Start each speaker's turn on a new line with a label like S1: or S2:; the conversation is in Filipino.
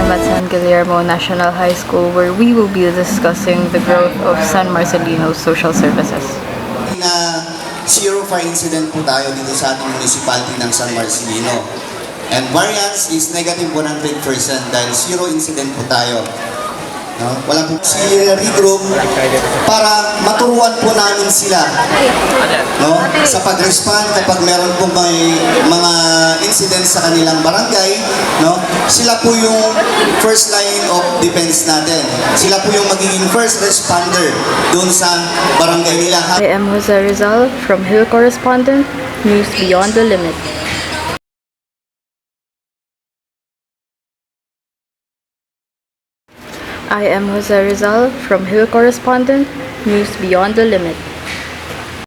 S1: I'm at San Guillermo National High School where we will be discussing the growth of San Marcelino's social services.
S2: Na zero fire incident po tayo dito sa ating municipality ng San Marcelino. And variance is negative 100% dahil zero incident po tayo. No? Wala po si regroup para maturuan po namin sila, no? Sa pag-respond kapag meron po may mga incidents sa kanilang barangay, no? Sila po yung first line of defense natin. Sila po yung magiging first responder doon sa barangay nila.
S1: I am Jose Rizal from Hill Correspondent, News Beyond the Limit. I am Jose Rizal from Hill Correspondent, News Beyond the Limit.